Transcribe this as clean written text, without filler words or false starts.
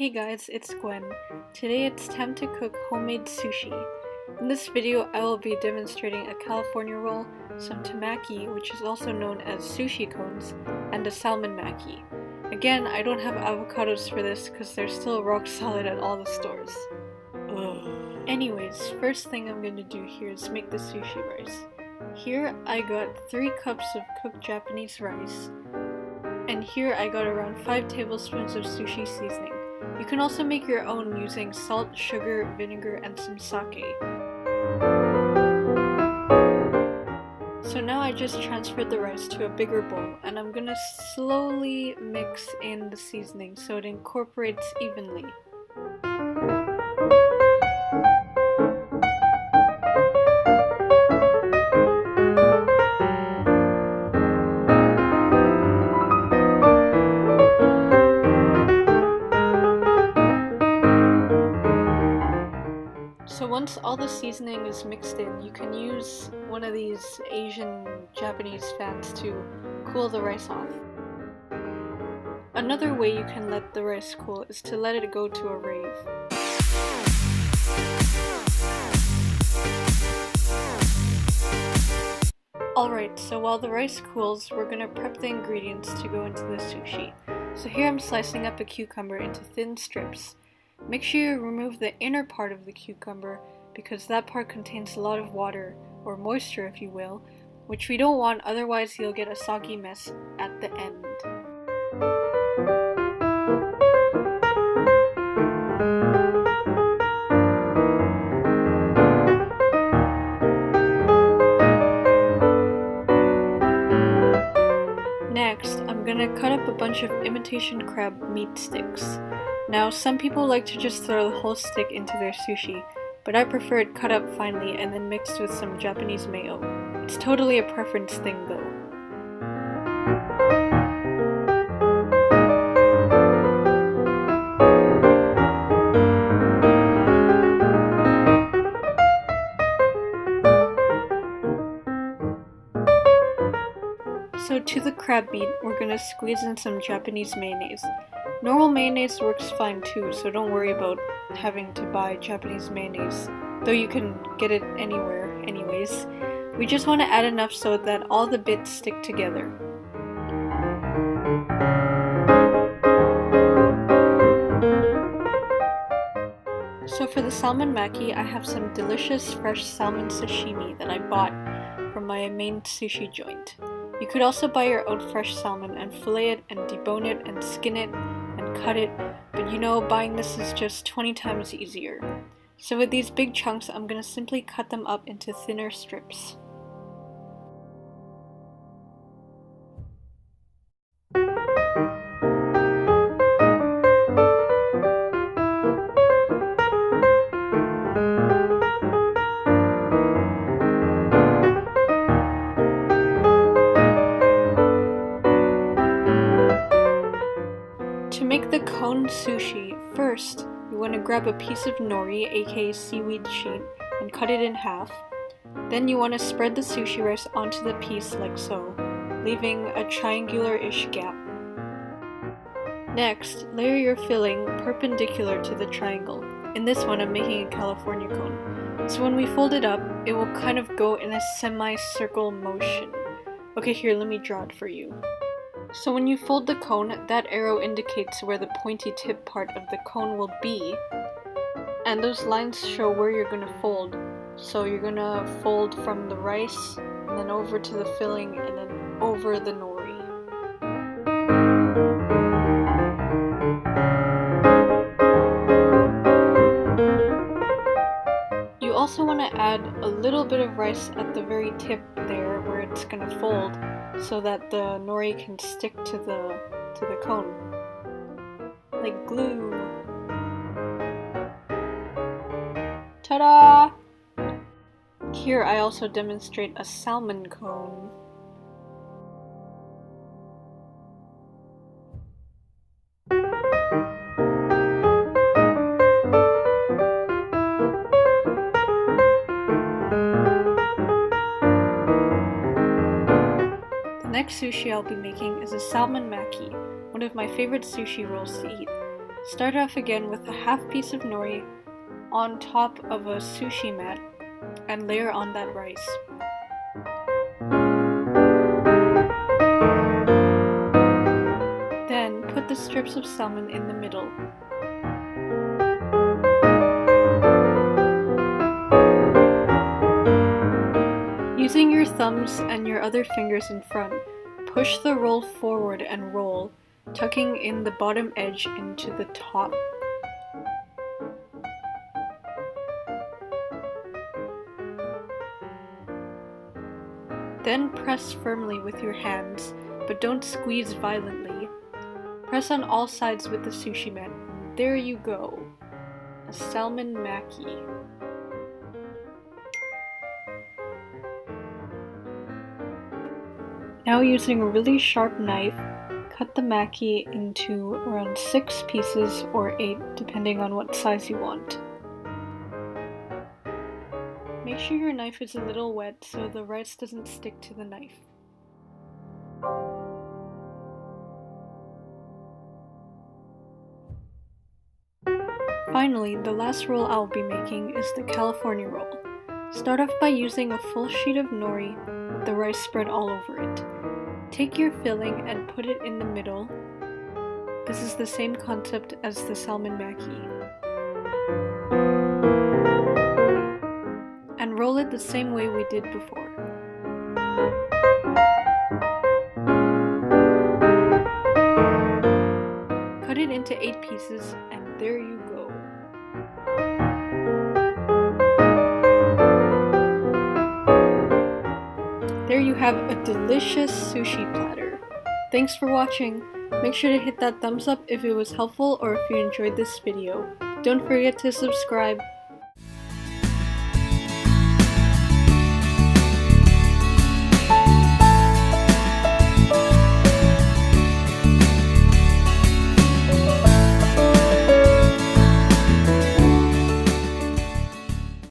Hey guys, it's Gwen. Today it's time to cook homemade sushi. In this video I will be demonstrating a California roll, some tamaki, which is also known as sushi cones, and a salmon maki. Again, I don't have avocados for this because they're still rock solid at all the stores. Ugh. Anyways, first thing I'm going to do here is make the sushi rice. Here I got 3 cups of cooked Japanese rice, and here I got around 5 tablespoons of sushi seasoning. You can also make your own using salt, sugar, vinegar, and some sake. So now I just transferred the rice to a bigger bowl, and I'm gonna slowly mix in the seasoning so it incorporates evenly. So once all the seasoning is mixed in, you can use one of these Asian Japanese fans to cool the rice off. Another way you can let the rice cool is to let it go to a rave. Alright, so while the rice cools, we're gonna prep the ingredients to go into the sushi. So here I'm slicing up a cucumber into thin strips. Make sure you remove the inner part of the cucumber because that part contains a lot of water, or moisture if you will, which we don't want, otherwise you'll get a soggy mess at the end. Next, I'm gonna cut up a bunch of imitation crab meat sticks. Now, some people like to just throw the whole stick into their sushi, but I prefer it cut up finely and then mixed with some Japanese mayo. It's totally a preference thing though. So to the crab meat, we're gonna squeeze in some Japanese mayonnaise. Normal mayonnaise works fine too, so don't worry about having to buy Japanese mayonnaise, though you can get it anywhere anyways. We just want to add enough so that all the bits stick together. So for the salmon maki, I have some delicious fresh salmon sashimi that I bought from my main sushi joint. You could also buy your own fresh salmon and fillet it and debone it and skin it and cut it, but you know, buying this is just 20 times easier. So with these big chunks, I'm gonna simply cut them up into thinner strips. To make the cone sushi, first you want to grab a piece of nori, aka seaweed sheet, and cut it in half. Then you want to spread the sushi rice onto the piece like so, leaving a triangular-ish gap. Next, layer your filling perpendicular to the triangle. In this one I'm making a California cone. So when we fold it up, it will kind of go in a semi-circle motion. Okay, here, let me draw it for you. So when you fold the cone, that arrow indicates where the pointy tip part of the cone will be, and those lines show where you're going to fold. So you're going to fold from the rice, and then over to the filling, and then over the nori. You also want to add a little bit of rice at the very tip there where it's going to fold, so that the nori can stick to the cone, like glue. Ta-da! Here I also demonstrate a salmon cone. The next sushi I'll be making is a Salmon Maki, one of my favorite sushi rolls to eat. Start off again with a half piece of nori on top of a sushi mat and layer on that rice. Then put the strips of salmon in the middle. Using your thumbs and your other fingers in front, push the roll forward and roll, tucking in the bottom edge into the top. Then press firmly with your hands, but don't squeeze violently. Press on all sides with the sushi mat. There you go. A Salmon Maki. Now using a really sharp knife, cut the maki into around 6 pieces or 8 depending on what size you want. Make sure your knife is a little wet so the rice doesn't stick to the knife. Finally, the last roll I'll be making is the California roll. Start off by using a full sheet of nori with the rice spread all over it. Take your filling and put it in the middle. This is the same concept as the Salmon Maki. And roll it the same way we did before. Cut it into 8 pieces and there you go. There you have a delicious sushi platter. Thanks for watching. Make sure to hit that thumbs up if it was helpful or if you enjoyed this video. Don't forget to subscribe.